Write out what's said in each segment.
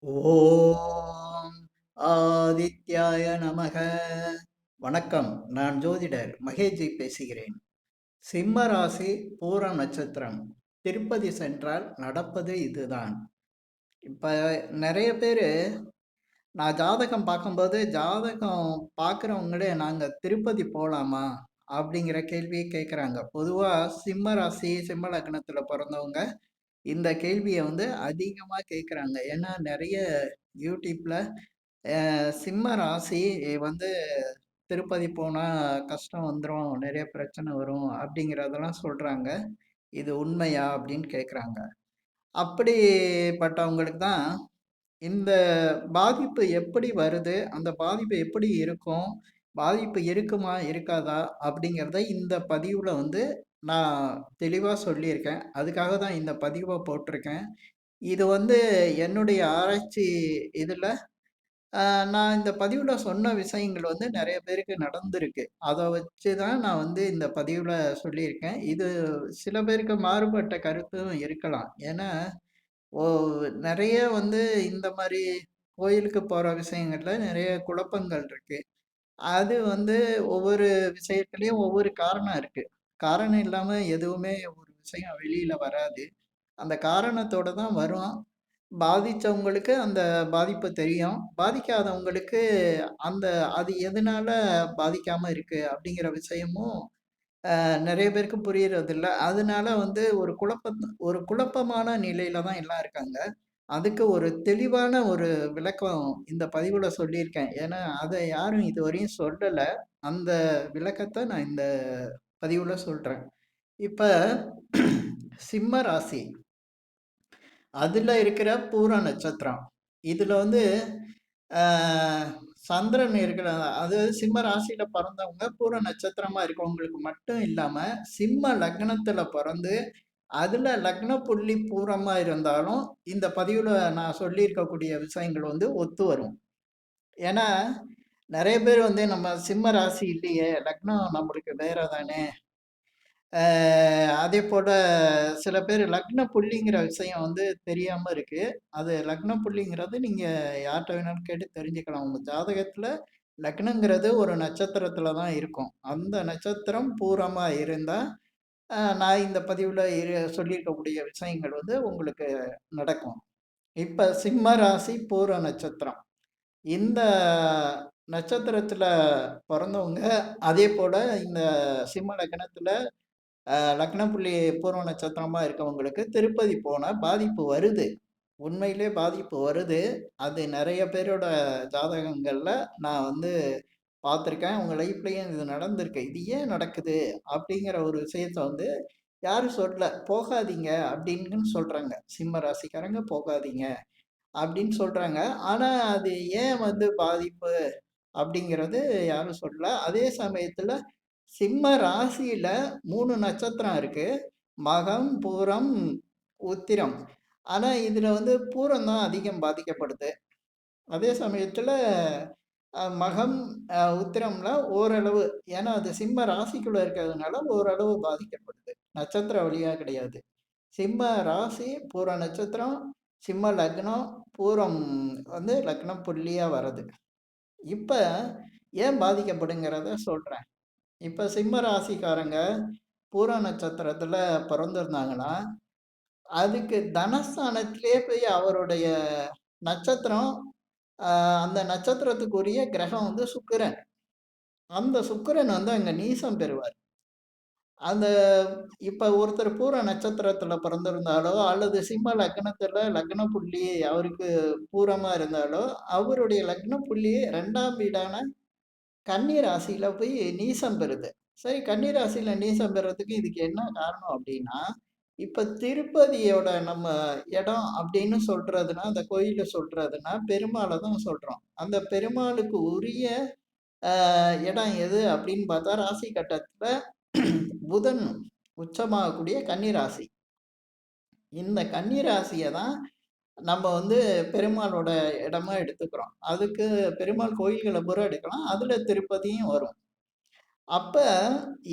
ஓம் ஆதித்யாய நமக. வணக்கம். நான் ஜோதிடர் மகேஜி பேசுகிறேன். சிம்ம ராசி பூர நட்சத்திரம். திருப்பதி சென்றால் நடப்பது இதுதான். இப்ப நிறைய பேரு நான் ஜாதகம் பார்க்கும்போது ஜாதகம் பார்க்குறவங்களே நாங்க திருப்பதி போலாமா அப்படிங்கிற கேள்வியை கேட்குறாங்க. பொதுவா சிம்ம ராசி சிம்ம லக்னத்துல பிறந்தவங்க இந்த கேள்வியை அதிகமா கேட்குறாங்க. ஏன்னா நிறைய யூடியூப்ல சிம்ம ராசி வந்து திருப்பதி போனா கஷ்டம் வந்துரும், நிறைய பிரச்சனை வரும் அப்படிங்கிறதெல்லாம் சொல்றாங்க. இது உண்மையா? அப்படின்னு கேட்குறாங்க. அப்படிப்பட்டவங்களுக்கு தான் இந்த பாதிப்பு எப்படி வருது? அந்த பாதிப்பு எப்படி இருக்கும்? பாதிப்பு இருக்குமா? இருக்காதா? அப்படிங்கிறத இந்த பதிவுல நான் தெளிவா சொல்லியிருக்கேன். அதுக்காக தான் இந்த பதிவ போட்டிருக்கேன். இது என்னுடைய ஆராய்ச்சி இதுல அ நான் இந்த பதிவுல சொன்ன விஷயங்கள் நெறைய பேருக்கு நடந்திருக்கு. அத வச்சு தான் நான் இந்த பதிவுல சொல்லியிருக்கேன். இது சில பேருக்கு மாறுபட்ட கருத்தும் இருக்கலாம். ஏன்னா, ஓ நெறைய இந்த மாரி கோயிலுக்கு போற விஷயங்கள்ல நெறைய குழப்பங்கள் இருக்கு. அது ஒவ்வொரு விஷயத்திலயும் ஒவ்வொரு காரணம் இருக்கு. காரணம் இல்லாம எதுவுமே ஒரு விஷயம் வெளியில வராது. அந்த காரணத்தோட தான் வரும். பாதிச்சவங்களுக்கு அந்த பாதிப்பு தெரியும். பாதிக்காதவங்களுக்கு அந்த அது எதனால பாதிக்காம இருக்கு அப்படிங்கிற விஷயமும் நெறைய பேருக்கு புரியறதில்ல. அதனால ஒரு குழப்பமான நிலையில தான் எல்லாம் இருக்காங்க. அதுக்கு ஒரு தெளிவான ஒரு விளக்கம் இந்த பதிவுல சொல்லியிருக்கேன். ஏன்னா, அத யாரும் இதுவரையும் சொல்லல. அந்த விளக்கத்த நான் இந்த பதிவுல சொல்றேன். இப்ப சிம்ம ராசி. அதுல இருக்கிற பூர நட்சத்திரம். இதுல ஆ சந்திரன் இருக்கிற அதாவது சிம்ம ராசியில பொறந்தவங்க பூர நட்சத்திரமா இருக்கவங்களுக்கு மட்டும் இல்லாம, சிம்ம லக்னத்துல பொறந்து, அதுல லக்ன புள்ளி பூரமா இருந்தாலும், இந்த பதிவுல நான் சொல்லியிருக்கக்கூடிய விஷயங்கள் ஒத்து வரும். ஏன்னா, நெறைய பேர் நம்ம சிம்ம ராசி இல்லையே, லக்னம் நம்மளுக்கு வேற தானே. அ அதேபோல சில பேர் லக்ன புள்ளிங்கிற விஷயம் தெரியாம இருக்கு. அது லக்ன புள்ளிங்கிறது நீங்க யார்ட்ட வேணாலும் கேட்டு தெரிஞ்சுக்கலாம். உங்க ஜாதகத்துல லக்னங்கிறது ஒரு நட்சத்திரத்துல தான் இருக்கும். அந்த நட்சத்திரம் பூரமா இருந்தா, நான் இந்த பதிவுல சொல்லியிருக்கக்கூடிய விஷயங்கள் உங்களுக்கு நடக்கும். இப்ப சிம்ம ராசி பூர நட்சத்திரம். இந்த நட்சத்திரத்துல பொறந்தவங்க, அதேபோல இந்த சிம்ம லக்னத்துல லக்ன புள்ளி பூர்வ நட்சத்திரமா இருக்கவங்களுக்கு திருப்பதி போனா பாதிப்பு வருது. உண்மையிலே பாதிப்பு வருது. அது நெறைய பேரோட ஜாதகங்கள்ல நான் பார்த்துருக்கேன். உங்க லைஃப்லயும் இது நடந்திருக்கு. இது ஏன் நடக்குது? அப்படிங்கிற ஒரு விஷயத்த யாரும் சொல்லல. போகாதீங்க அப்படின்னு சொல்றாங்க. சிம்ம ராசிக்காரங்க போகாதீங்க அப்படின்னு சொல்றாங்க. ஆனா அது ஏன் பாதிப்பு அப்படிங்கிறது யாரும் சொல்லல. அதே சமயத்துல சிம்ம ராசியில 3 நட்சத்திரம் இருக்கு. மகம், பூரம், உத்திரம். ஆனா இதுல பூரம் தான் அதிகம் பாதிக்கப்படுது. அதே சமயத்துல மகம், உத்திரம்லாம் ஓரளவு, ஏன்னா அது சிம்ம ராசிக்குள்ள இருக்கிறதுனால ஓரளவு பாதிக்கப்படுது. நட்சத்திர வழியா கிடையாது. சிம்ம ராசி, பூர நட்சத்திரம், சிம்ம லக்னம், பூரம் லக்னம் புள்ளியா வருது. இப்ப ஏன் பாதிக்கப்படுங்கிறத சொல்றேன். இப்ப சிம்ம ராசிக்காரங்க பூர நட்சத்திரத்துல பிறந்திருந்தாங்கன்னா, அதுக்கு தனஸ்தானத்திலேயே போய் அவருடைய நட்சத்திரம், அ அந்த நட்சத்திரத்துக்குரிய கிரகம் சுக்கிரன். அந்த சுக்கிரன் அங்க நீசம் பெறுவார். அந்த இப்ப ஒருத்தர் பூர நட்சத்திரத்துல பிறந்திருந்தாலோ, அல்லது சிம்ம லக்னத்துல லக்ன புள்ளி அவருக்கு பூரமா இருந்தாலோ, அவருடைய லக்ன புள்ளி 2ஆம் வீடான கன்னி ராசியில போய் நீசம் பெறுது. சரி, கன்னி ராசியில நீசம் பெறதுக்கு இதுக்கு என்ன காரணம் அப்டின்னா, இப்ப திருப்பதியோட நம்ம இடம் அப்படின்னு சொல்றதுன்னா, அந்த கோயில சொல்றதுன்னா, பெருமாள தான் சொல்றோம். அந்த பெருமாளுக்கு உரிய இடம் எது அப்படின்னு பார்த்தா, ராசி கட்டத்துல புதன் உச்சமாகக்கூடிய கன்னி ராசி. இந்த கன்னி ராசிய தான் நம்ம பெருமாளோட இடமா எடுத்துக்கிறோம். அதுக்கு பெருமாள் கோயில்கள பூரா எடுக்கலாம். அதுல திருப்பதியும் வரும். அப்ப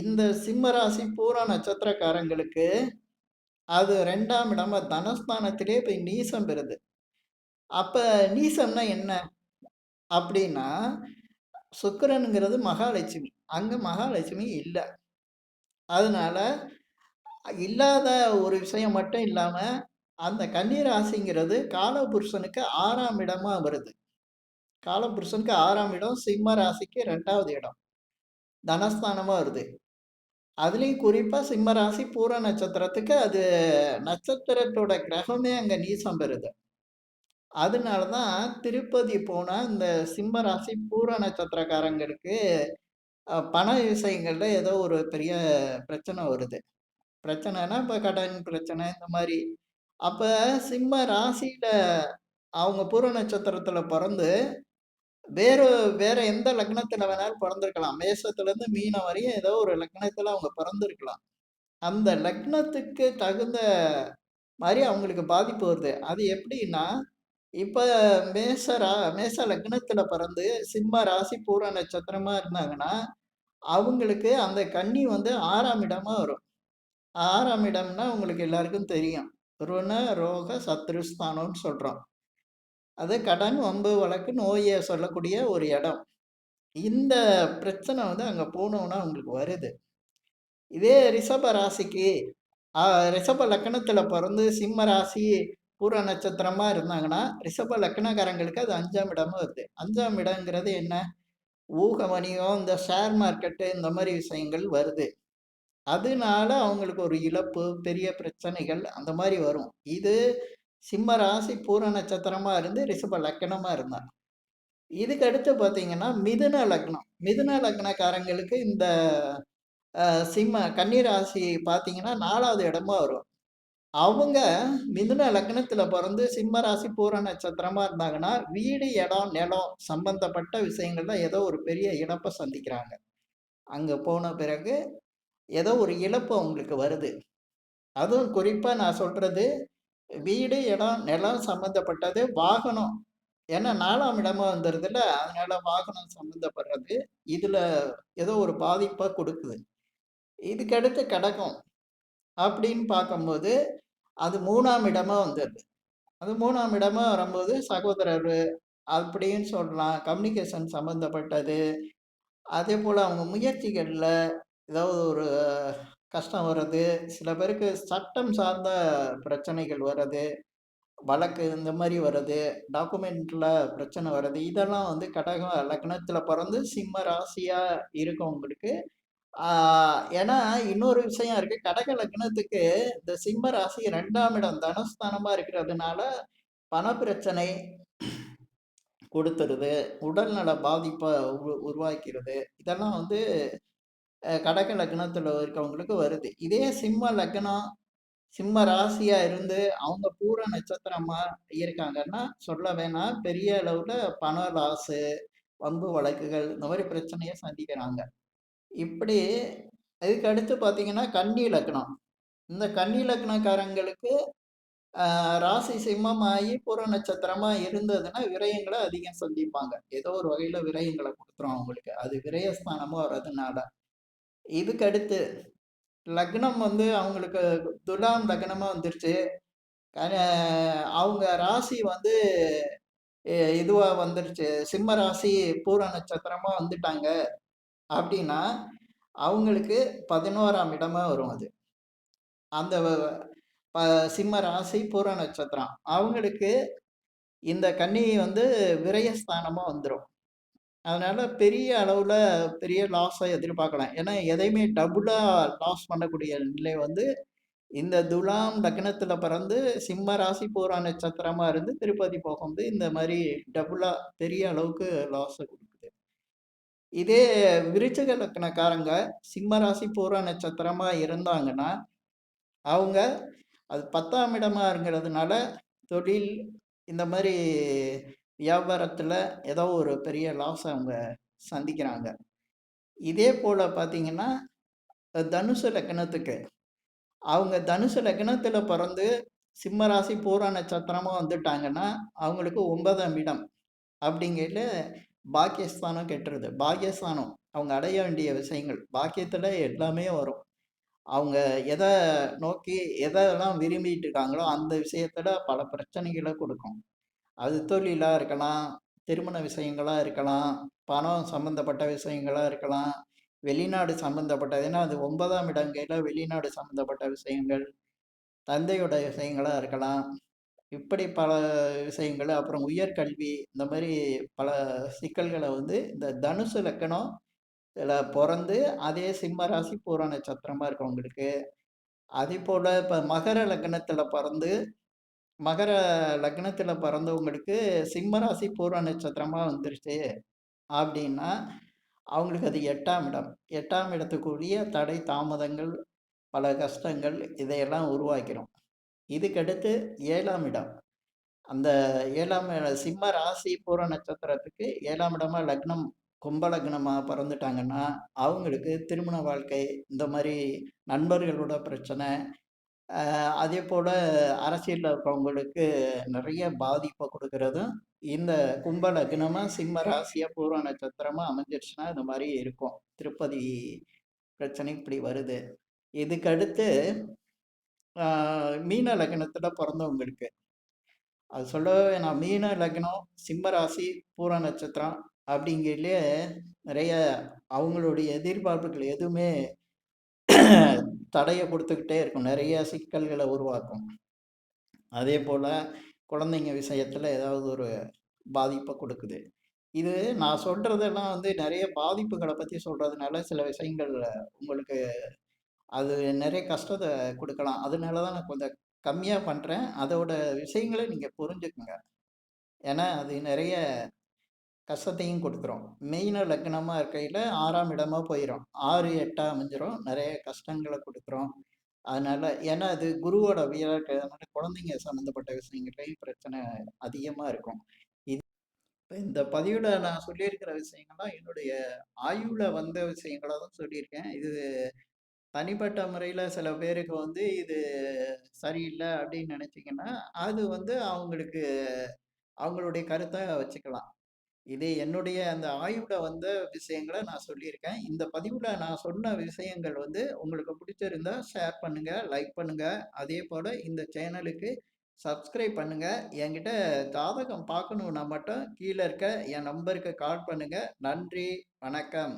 இந்த சிம்ம ராசி பூர நட்சத்திரக்காரங்களுக்கு அது 2ஆம் இடமா தனஸ்தானத்திலே போய் நீசம் பெறுது. அப்ப நீசம்னா என்ன? அப்படின்னா, சுக்கிரன்ங்கிறது மகாலட்சுமி. அங்க மகாலட்சுமி இல்ல. அதனால இல்லாத ஒரு விஷயம் மட்டும் இல்லாம, அந்த கன்னி ராசிங்கிறது காலபுருஷனுக்கு 6ஆம் இடமா வருது. காலபுருஷனுக்கு 6ஆம் இடம், சிம்ம ராசிக்கு 2வது இடம். தனஸ்தானமா வருது. அதுலயும் குறிப்பா சிம்ம ராசி பூர நட்சத்திரத்துக்கு அது நட்சத்திரத்தோட கிரகமே அங்க நீசம் பெறுது. அதனால தான் திருப்பதி போனா இந்த சிம்ம ராசி பூர நட்சத்திரக்காரங்களுக்கு பண விஷயங்கள்ல ஏதோ ஒரு பெரிய பிரச்சனை வருது. பிரச்சனைனா இப்ப கடன் பிரச்சனை இந்த மாரி. அப்ப சிம்ம ராசியில அவங்க பூர நட்சத்திரத்துல பொறந்து, வேறு வேற எந்த லக்னத்துல வேணாலும் பொறந்திருக்கலாம். மேஷத்துலருந்து மீனம் வரையும் ஏதோ ஒரு லக்னத்துல அவங்க பொறந்திருக்கலாம். அந்த லக்னத்துக்கு தகுந்த மாரி அவங்களுக்கு பாதிப்பு வருது. அது எப்படின்னா, இப்ப மேஷ லக்னத்துல பிறந்து சிம்ம ராசி பூர நட்சத்திரமா இருந்தாங்கன்னா, அவங்களுக்கு அந்த கன்னி வந்து 6ஆம் இடமா வரும். 6ஆம் இடம்னா உங்களுக்கு எல்லாருக்கும் தெரியும். ருண, ரோக, சத்ருஸ்தானம்னு சொல்றோம். அது கடன், வம்பு, வழக்கு, நோய சொல்லக்கூடிய ஒரு இடம். இந்த பிரச்சனை வந்து அங்க போனோம்னா உங்களுக்கு வருது. இதே ரிஷப ராசிக்கு ஆ ரிஷப லக்னத்துல பொறந்து சிம்ம ராசி பூர நட்சத்திரமா இருந்தாங்கன்னா, ரிஷப லக்னக்காரங்களுக்கு அது 5ஆம் இடமா வருது. 5ஆம் இடம்ங்கிறது என்ன? ஊக வணிகம், இந்த ஷேர் மார்க்கெட்டு இந்த மாரி விஷயங்கள் வருது. அதனால அவங்களுக்கு ஒரு இழப்பு, பெரிய பிரச்சனைகள் அந்த மாரி வரும். இது சிம்ம ராசி பூர நட்சத்திரமா இருந்து ரிஷப லக்னமா இருந்தா. இதுக்கு அடுத்து பார்த்தீங்கன்னா, மிதுன லக்னம். மிதுன லக்னக்காரங்களுக்கு இந்த கன்னி ராசி பார்த்தீங்கன்னா 4வது இடமா வரும். அவங்க மிதுன லக்னத்துல பொறந்து சிம்ம ராசி பூர நட்சத்திரமா இருந்தாங்கன்னா, வீடு, இடம், நிலம் சம்பந்தப்பட்ட விஷயங்கள்ல ஏதோ ஒரு பெரிய இழப்ப சந்திக்கிறாங்க. அங்க போன பிறகு ஏதோ ஒரு இழப்பு அவங்களுக்கு வருது. அதுவும் குறிப்பா நான் சொல்றது, வீடு, இடம், நிலம் சம்மந்தப்பட்டது, வாகனம். ஏன்னா 4ஆம் இடமா வந்துருதுல்ல, அதனால வாகனம் சம்மந்தப்படுறது, இதுல ஏதோ ஒரு பாதிப்ப குடுக்குது. இதுக்கு அடுத்து கடகம் அப்படின்னு பார்க்கும்போது, அது 3ஆம் இடமா வந்துருது. அது 3ஆம் இடமா வரும்போது சகோதரர் அப்படின்னு சொல்லலாம். கம்யூனிகேஷன் சம்மந்தப்பட்டது. அதேபோல அவங்க முயற்சிகள்ல ஏதாவது ஒரு கஷ்டம் வர்றது, சில பேருக்கு சட்டம் சார்ந்த பிரச்சனைகள் வர்றது, வழக்கு இந்த மாரி வர்றது, டாக்குமெண்ட்ல பிரச்சனை வர்றது, இதெல்லாம் வந்து கடக லக்னத்தில பொறந்து சிம்ம ராசியா இருக்கவங்களுக்கு ஆ ஏன்னா இன்னொரு விஷயம் இருக்கு. கடக லக்னத்துக்கு இந்த சிம்ம ராசி 2ஆம் இடம் தனஸ்தானமா இருக்கிறதுனால, பணப்பிரச்சனை கொடுத்துருது. உடல்நல பாதிப்ப உருவாக்கிறது. இதெல்லாம் வந்து கடக லக்னத்துல இருக்கவங்களுக்கு வருது. இதே சிம்ம லக்னம், சிம்ம ராசியா இருந்து அவங்க பூர நட்சத்திரமா இருக்காங்கன்னா, சொல்ல வேணாம். பெரிய அளவுல பண லாஸு, வம்பு வழக்குகள் இந்த மாரி பிரச்சனைய சந்திக்கிறாங்க. இப்படி அதுக்கு அடுத்து பார்த்தீங்கன்னா, கன்னி லக்னம். இந்த கன்னி லக்னக்காரங்களுக்கு ராசி சிம்மமாயி பூர நட்சத்திரமா இருந்ததுன்னா, விரயங்கள அதிகம் சந்திப்பாங்க. ஏதோ ஒரு வகையில விரயங்கள குடுத்துரும் அவங்களுக்கு. அது விரயஸ்தானமா வர்றதுனால. இதுக்கு அடுத்து லக்னம் வந்து அவங்களுக்கு துலாம் லக்னமா வந்துருச்சு. அ அவங்க ராசி வந்து இதுவா வந்துருச்சு. சிம்ம ராசி பூர நட்சத்திரமா வந்துட்டாங்க அப்டின்னா, அவங்களுக்கு 11ஆம் இடமா வரும் அது. அந்த ப சிம்ம ராசி பூர நட்சத்திரம். அவங்களுக்கு இந்த கன்னி வந்து விரயஸ்தானமா வந்துரும். அதனால பெரிய அளவுல பெரிய லாஸ எதிர்பார்க்கலாம். ஏன்னா, எதையுமே டபுளா லாஸ் பண்ணக்கூடிய நிலை வந்து இந்த துலாம் லக்னத்துல பிறந்து சிம்ம ராசி பூரா நட்சத்திரமா இருந்து திருப்பதி போகும்போது இந்த மாரி டபுளா பெரிய அளவுக்கு லாஸ குடுக்குது. இதே விருச்சிக லக்னக்காரங்க சிம்ம ராசி பூரா நட்சத்திரமா இருந்தாங்கன்னா, அவங்க அது 10ஆம் இடமா இருக்கிறதுனால தொழில் இந்த மாரி வியாபாரத்துல ஏதோ ஒரு பெரிய லாஸ் அவங்க சந்திக்கிறாங்க. இதே போல பார்த்தீங்கன்னா, தனுசு லக்னத்துக்கு அவங்க தனுசு லக்னத்துல பொறந்து சிம்ம ராசி பூரா நட்சத்திரமா வந்துட்டாங்கன்னா, அவங்களுக்கு 9ஆம் இடம் அப்படிங்கையில பாக்கியஸ்தானம் கெட்டுருது. பாக்கியஸ்தானம் அவங்க அடைய வேண்டிய விஷயங்கள். பாக்கியத்துல எல்லாமே வரும். அவங்க எத நோக்கி எதெல்லாம் விரும்பிட்டு இருக்காங்களோ, அந்த விஷயத்துல பல பிரச்சனைகள கொடுக்கும். அது தொழிலா இருக்கலாம், திருமண விஷயங்களா இருக்கலாம், பணம் சம்மந்தப்பட்ட விஷயங்களா இருக்கலாம், வெளிநாடு சம்மந்தப்பட்டது. ஏன்னா அது 9ஆம் இடங்கையில வெளிநாடு சம்மந்தப்பட்ட விஷயங்கள், தந்தையோட விஷயங்களா இருக்கலாம். இப்படி பல விஷயங்கள், அப்புறம் உயர்கல்வி, இந்த மாரி பல சிக்கல்கள வந்து இந்த தனுசு லக்கணம் இதில பொறந்து, அதே சிம்ம ராசி பூர நட்சத்திரமா இருக்கவங்களுக்கு, அதேபோல இப்ப மகர லக்னத்தில பொறந்து, மகர லக்னத்தில பிறந்தவங்களுக்கு சிம்ம ராசி பூர நட்சத்திரமா வந்துருச்சு அப்டின்னா, அவங்களுக்கு அது 8ஆம் இடம். 8ஆம் இடத்துக்குரிய தடை, தாமதங்கள், பல கஷ்டங்கள் இதையெல்லாம் உருவாக்கிரும். இதுக்கடுத்து 7ஆம் இடம். அந்த 7ஆம் சிம்ம ராசி பூர நட்சத்திரத்துக்கு 7ஆம் இடமா லக்னம் கும்ப லக்னமா பிறந்துட்டாங்கன்னா, அவங்களுக்கு திருமண வாழ்க்கை, இந்த மாரி நண்பர்களோட பிரச்சனை, அதேபோல அரசியல்ல இருக்கிறவங்களுக்கு நிறைய பாதிப்ப குடுக்குறதும், இந்த கும்ப லக்னமா, சிம்ம ராசியா, பூர நட்சத்திரமா அமைஞ்சிருச்சுன்னா, இந்த மாரி இருக்கும். திருப்பதி பிரச்சனை இப்படி வருது. இதுக்கடுத்து ஆ மீன லக்னத்தில பொறந்தவங்களுக்கு. அது சொல்லவே வேணாம். மீன லக்னம், சிம்ம ராசி, பூர நட்சத்திரம் அப்படிங்கையிலே நிறைய அவங்களுடைய எதிர்பார்ப்புகள் எதுவுமே தடைய குடுத்துக்கிட்டே இருக்கும். நிறைய சிக்கல்கள உருவாக்கும். அதேபோல குழந்தைங்க விஷயத்துல ஏதாவது ஒரு பாதிப்ப குடுக்குது. இது நான் சொல்றதெல்லாம் வந்து நிறைய பாதிப்புகள பத்தி சொல்றதுனால, சில விஷயங்கள் உங்களுக்கு அது நிறைய கஷ்டத்த குடுக்கலாம். அதனால தான் நான் கொஞ்சம் கம்மியா பண்றேன். அதோட விஷயங்கள நீங்க புரிஞ்சுக்குங்க. ஏன்னா, அது நிறைய கஷ்டத்தையும் குடுத்துரும். மீன லக்னமா இருக்கையில 6ஆம் இடமா போயிரும். 6, 8ஆ அமைஞ்சிரும். நெறைய கஷ்டங்கள குடுத்துரும். அதனால ஏன்னா அது குருவோட வீடா இருக்கிறதுனால குழந்தைங்க சம்மந்தப்பட்ட விஷயங்கள்லயும் பிரச்சனை அதிகமா இருக்கும். இப்ப இந்த பதிவுல நான் சொல்லியிருக்கிற விஷயங்கள்லாம் என்னுடைய ஆய்வுல வந்த விஷயங்கள தான் சொல்லியிருக்கேன். இது தனிப்பட்ட முறையில சில பேருக்கு வந்து இது சரியில்ல அப்படின்னு நினைச்சீங்கன்னா, அது வந்து அவங்களுக்கு அவங்களுடைய கருத்தா வச்சுக்கலாம். இது என்னுடைய அந்த ஆய்வுல வந்த விஷயங்கள நான் சொல்லியிருக்கேன். இந்த பதிவுல நான் சொன்ன விஷயங்கள் வந்து உங்களுக்கு பிடிச்சிருந்தா ஷேர் பண்ணுங்க, லைக் பண்ணுங்க. அதேபோல இந்த சேனலுக்கு சப்ஸ்கிரைப் பண்ணுங்க. என்கிட்ட ஜாதகம் பார்க்கணும்னா மட்டும் கீழ இருக்க என் நம்பருக்கு கால் பண்ணுங்க. நன்றி, வணக்கம்.